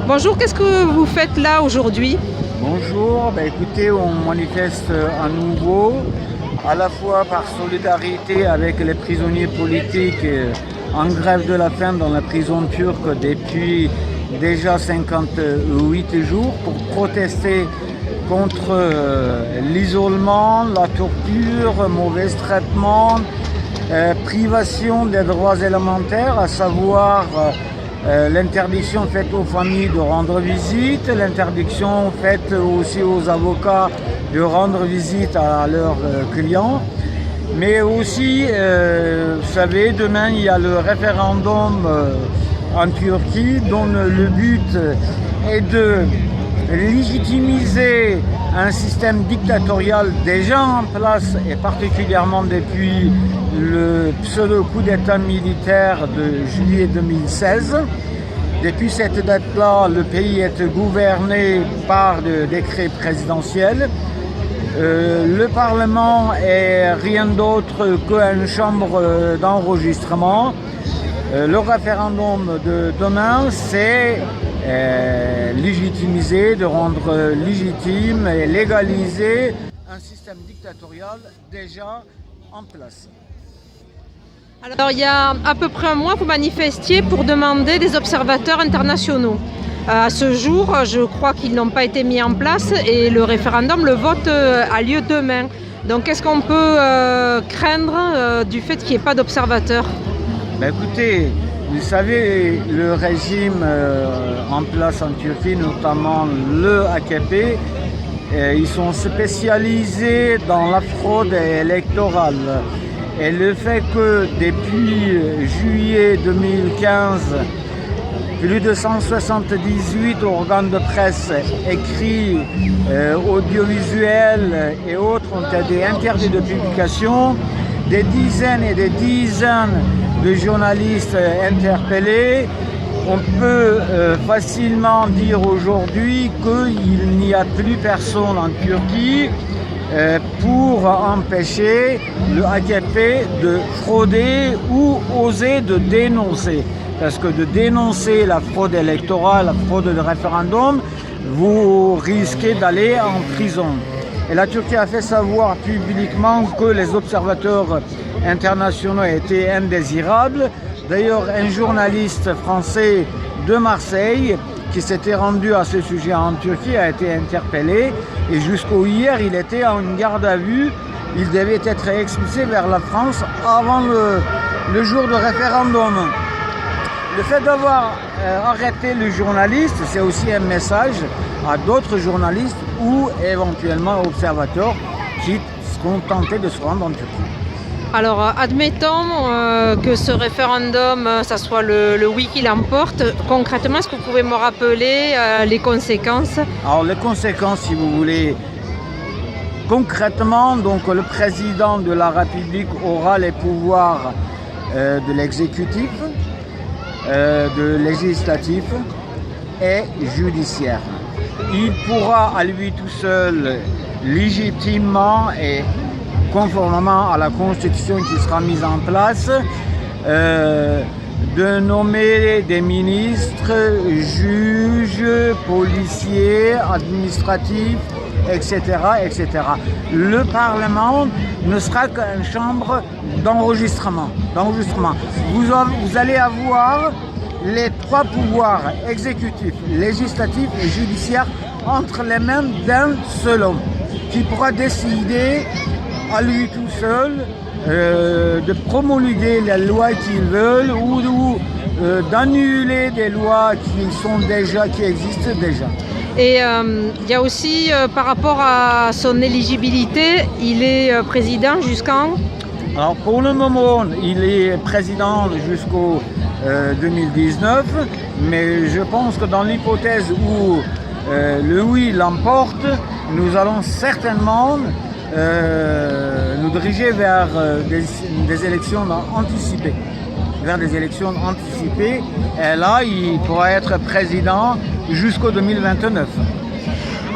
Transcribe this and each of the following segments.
Bonjour, qu'est-ce que vous faites là aujourd'hui? Bonjour, écoutez, on manifeste à nouveau, à la fois par solidarité avec les prisonniers politiques en grève de la faim dans la prison turque depuis déjà 58 jours pour protester contre l'isolement, la torture, mauvais traitement, privation des droits élémentaires, à savoir l'interdiction faite aux familles de rendre visite, l'interdiction faite aussi aux avocats de rendre visite à leurs clients. Mais aussi, vous savez, demain il y a le référendum en Turquie dont le but est de légitimiser un système dictatorial déjà en place et particulièrement depuis le pseudo-coup d'État militaire de juillet 2016. Depuis cette date-là, le pays est gouverné par le décret présidentiel. Le Parlement est rien d'autre qu'une chambre d'enregistrement. Le référendum de demain, c'est légitimiser, de rendre légitime et légaliser un système dictatorial déjà en place. Alors, il y a à peu près un mois, vous manifestiez pour demander des observateurs internationaux. À ce jour, je crois qu'ils n'ont pas été mis en place et le référendum, le vote a lieu demain. Donc, qu'est-ce qu'on peut craindre du fait qu'il n'y ait pas d'observateurs? Écoutez, vous savez, le régime en place en Turquie, notamment le AKP, ils sont spécialisés dans la fraude électorale. Et le fait que depuis juillet 2015, plus de 178 organes de presse écrits, audiovisuels et autres ont été interdits de publication, des dizaines et des dizaines de journalistes interpellés, on peut facilement dire aujourd'hui qu'il n'y a plus personne en Turquie pour empêcher le AKP de frauder ou oser de dénoncer. Parce que de dénoncer la fraude électorale, la fraude de référendum, vous risquez d'aller en prison. Et la Turquie a fait savoir publiquement que les observateurs internationaux étaient indésirables. D'ailleurs, un journaliste français de Marseille qui s'était rendu à ce sujet en Turquie a été interpellé et jusqu'au hier, il était en garde à vue. Il devait être expulsé vers la France avant le jour de référendum. Le fait d'avoir arrêté le journaliste, c'est aussi un message à d'autres journalistes ou éventuellement observateurs qui seront tentés de se rendre en Turquie. Alors, admettons que ce référendum, ça soit le oui qui l'emporte. Concrètement, est-ce que vous pouvez me rappeler les conséquences? Alors, les conséquences, si vous voulez, concrètement, donc le président de la République aura les pouvoirs de l'exécutif, de législatif et judiciaire. Il pourra à lui tout seul, légitimement et conformément à la Constitution qui sera mise en place, de nommer des ministres, juges, policiers, administratifs, etc., etc. Le Parlement ne sera qu'une chambre d'enregistrement. Vous allez avoir les trois pouvoirs exécutifs, législatifs et judiciaires entre les mains d'un seul homme qui pourra décider à lui tout seul de promulguer les lois qu'il veut ou d'annuler des lois qui existent déjà. Et il y a aussi, par rapport à son éligibilité, il est président jusqu'en? Alors pour le moment, il est président jusqu'au 2019, mais je pense que dans l'hypothèse où le oui l'emporte, nous allons certainement nous diriger vers des élections anticipées. Et là, il pourra être président jusqu'au 2029.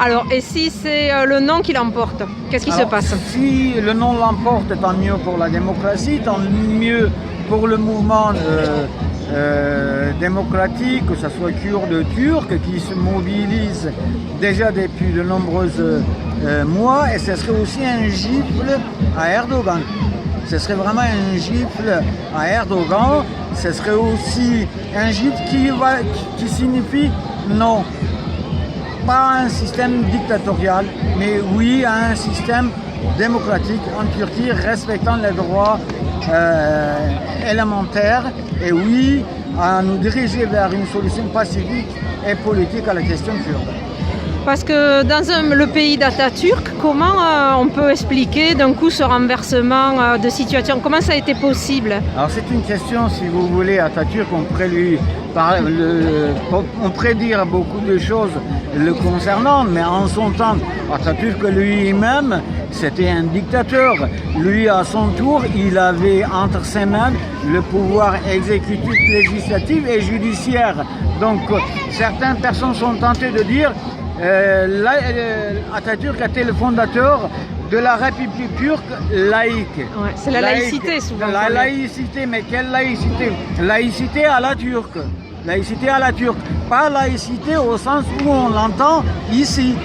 Alors, et si c'est le non qui l'emporte, qu'est-ce qui se passe? Si le non l'emporte, tant mieux pour la démocratie, tant mieux pour le mouvement démocratique, que ce soit kurde, turc, qui se mobilise déjà depuis de nombreux mois, et ce serait aussi un gifle à Erdogan. Ce serait vraiment un gifle à Erdogan, ce serait aussi un gifle qui signifie non, pas un système dictatorial, mais oui à un système démocratique en Turquie, respectant les droits élémentaires, et oui à nous diriger vers une solution pacifique et politique à la question kurde. Parce que dans le pays d'Atatürk, comment on peut expliquer d'un coup ce renversement de situation? Comment ça a été possible? Alors c'est une question, si vous voulez, Atatürk, on pourrait dire beaucoup de choses le concernant, mais en son temps, Atatürk lui-même, c'était un dictateur. Lui, à son tour, il avait entre ses mains le pouvoir exécutif, législatif et judiciaire. Donc certaines personnes sont tentées de dire Atatürk était le fondateur de la République turque laïque. Ouais, c'est la laïcité souvent. La laïcité, mais quelle laïcité? Laïcité à la turque. Laïcité à la turque. Pas laïcité au sens où on l'entend ici.